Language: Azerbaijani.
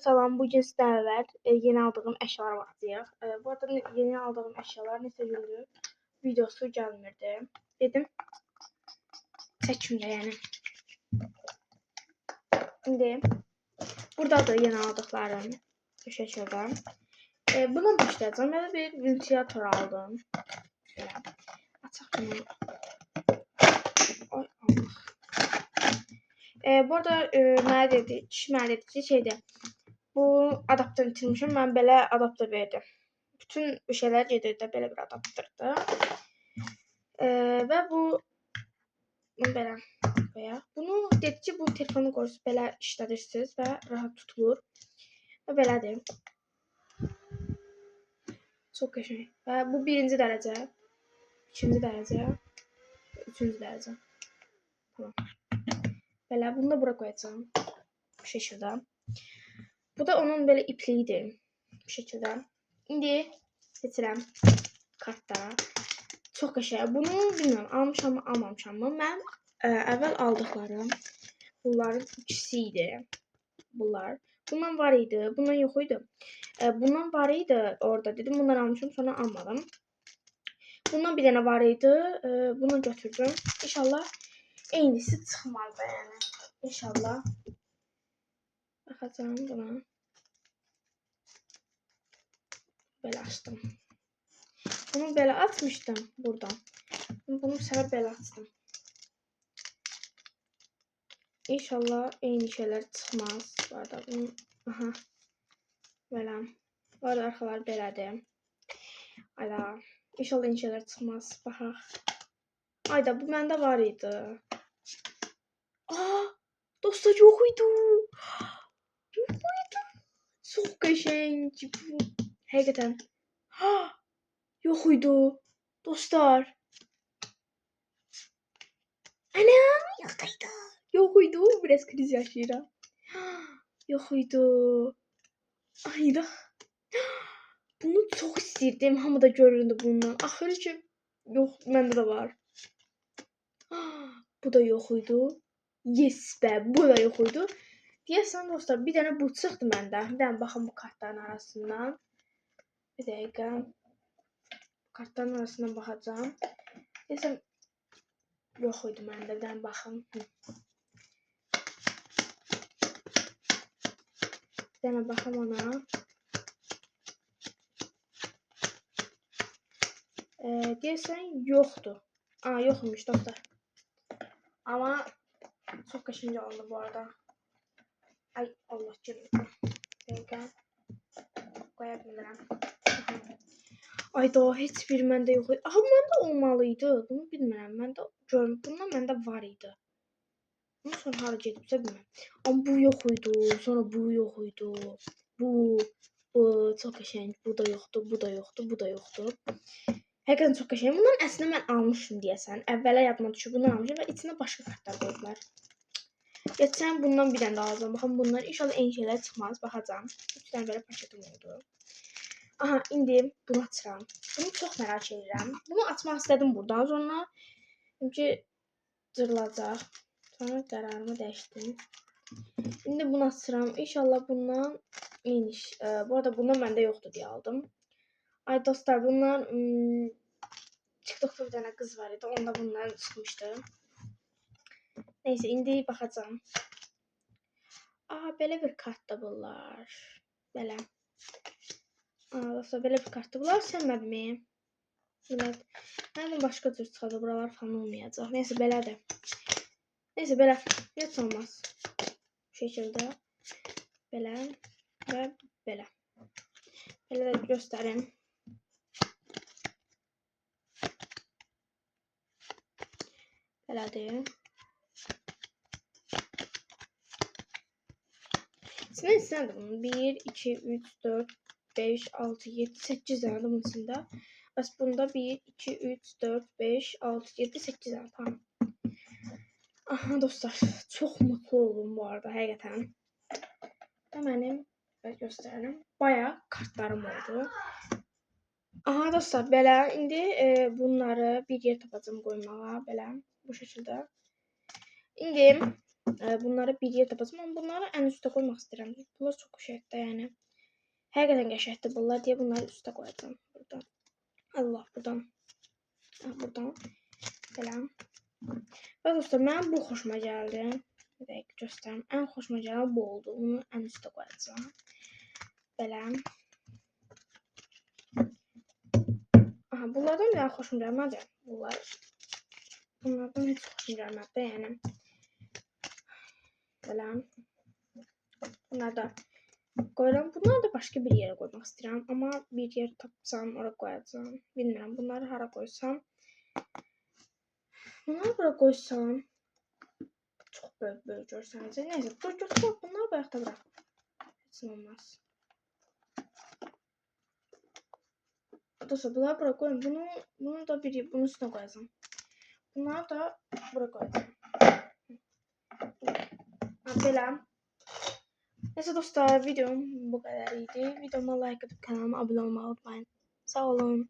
salam. Bugün sizlərlə yeni aldığım əşyalara baxacağıq. Bu arada yeni aldığım əşyalar neçə gündür videosu gəlmirdi. Dedim çəkim də yəni. İndi buradadır yeni aldıqlarım bu şəkildə. Buna başlayacağım. Mən bir ventilator aldım. Belə açaq bunu. Ay Allah. Bu arada mənə dedi ki, şeydir. Bu adaptör itirmişim. Mən belə adaptör verdim. Bütün bu şeylər gedir də belə bir adaptördə. Və bunu belə qoyaq. Bunu dedi ki, bu telefonu qoyursunuz, belə işlədirsiniz və rahat tutulur. Və belədir. Çox qəşəng. Və bu birinci dərəcə, ikinci dərəcə, üçüncü dərəcə. Tamam. Belə bunu da bura qoyacağam. Bu şəkildə. Bu da onun belə ipliyidir. Bu şəkildə. İndi seçirəm kartlara. Çox qəşəng. Bunu bilmirəm, almışam mı, almamışam mı? Mən əvvəl aldıqlarım bunların ikisi idi. Bunlar. Bundan var idi, bundan yox idi. Bundan var idi orada dedim. Bundan almışam, sonra almadım. Bundan bir dənə var idi. Bunu götürdüm. İnşallah eynisi çıxmaz da yəni. İnşallah. Baxacağım buna. Belə açdım. Bunu belə atmışdım buradan. Bunu sənə belə açdım. İnşallah eyni şeylər çıxmaz. Bu arada bunu... Aha. Belə. Bu arada arxalar belədir. Ayda. İnşallah eyni şeylər çıxmaz. Baxaq. Ayda bu məndə var idi. Aa! Dostlar yox idi. Yox idi. Çox qəşəng. Həqiqətən. Yox idi. Dostlar. Anam yox idi. Yox idi. Biraz kriz yaşayıram. Yox idi. Ayda. Bunu çox istirdim. Hamı da görürdü bundan. Axırı ki yox, məndə də var. Bu da yox idi. Yes be, bu da yox idi. Deyəsən dostlar, bir dənə bu çıxdı məndə. Bir dənə baxın bu kartların arasından. Bir dəqiqə. Kartların arasından baxacağam. Deyəsən yox idi məndə. Bir dənə baxın. Bir dənə baxım ona. Deyəsən yoxdur. Yoxmuş dostlar. Amma çox qəşəng oldu bu arada. Ay Allah görür. Dəqiqə. Qoya bilmirəm. Ayda heç bir məndə yox idi. Aha, məndə olmalıydı. Bunu bilmirəm. Məndə görüm. Bundan məndə var idi. Bunu sonra hara gedibsə bilmirəm. Amma bu yox idi. Sonra bu yox idi. Bu çox qəşəng. Bu da yoxdur. Bu da yoxdur. Bu da yoxdur. Həqiqətən çox qəşəng. Bundan əslində mən almışdım deyəsən. Əvvələ yadıma düşüb bunu almışam və içinə başqa kartlar qoydular. Geçən bundan bir dənə də alacağam. Baxın bunlar inşallah eyni şeylər çıxmaz. Baxacağam. 3 dənə belə paketim oldu. Aha, indi bunu açıram. Bunu çox merak edirəm. Bunu açmaq istədim buradan. Sonra çünki cırılacaq. Sonra qərarımı dəyişdim. İndi bunu açıram. İnşallah bundan eyni. Bu arada bundan məndə yoxdur deyə aldım. Ay dostlar, bunlar TikTok'da bir tane kız var idi. Onda bunlar çıxmışdı. Neyse, indi baxacağım. Belə bir kartda bunlar. Belə. Dostlar, belə bir kartda bunlar. Sevmədim. Mənim başqa cür çıxacaq. Buralar falan olmayacaq. Neyse, belədir. Neyse, belə. Heç olmaz. Bu şəkildə. Belə. Və belə. Belə də göstərim. Belədir. İçində bunun 1, 2, 3, 4, 5, 6, 7, 8 dənə bunun içində. Bəs bunda 1, 2, 3, 4, 5, 6, 7, 8 dənə. Tamam. Aha dostlar, çox mutlu oldum bu arada həqiqətən. Və mənim göstərim. Bayağı kartlarım oldu. Aha dostlar, belə indi bunları bir yer tapacağım qoymağa, belə bu şəkildə. İndi Bunları bir yer tapacağım ama bunları en üste koymak istedim. Bunlar çok qəşəngdir yani. Həqiqətən qəşəngdir bunlar diye bunları üste koyacağım. Buradan. Allah buradan. Buradan. Belə. Və dostlar mənim bu xoşuma gəldi. Bir dəqiqə göstərim. Ən xoşuma gələn bu oldu. Bunu ən üstə qoyacağam. Belə. Aha, bunlardan da xoşum gəlmədi. Bunlardan heç xoşum gəlmədi yəni. Belə. Bunları da koyuram. Bunları da başka bir yere koymak istiyorum. Ama bir yer tapsam oraya koyacağım. Bilmiyorum. Bunları hara koysam. Bunları buraya koysam. Çok böyle görseniz. Neyse dur götür. Bunları bu ayakta bırak. Hiç olmaz. Dostlar bunları buraya koyun. Bunu da bunun üstüne koyacağım. Bunları da buraya koyacağım. Böyle. Neyse dostlar videom bu kadar iyiydi. Videoma like atıp kanalıma abone olmayı unutmayın. Sağ olun.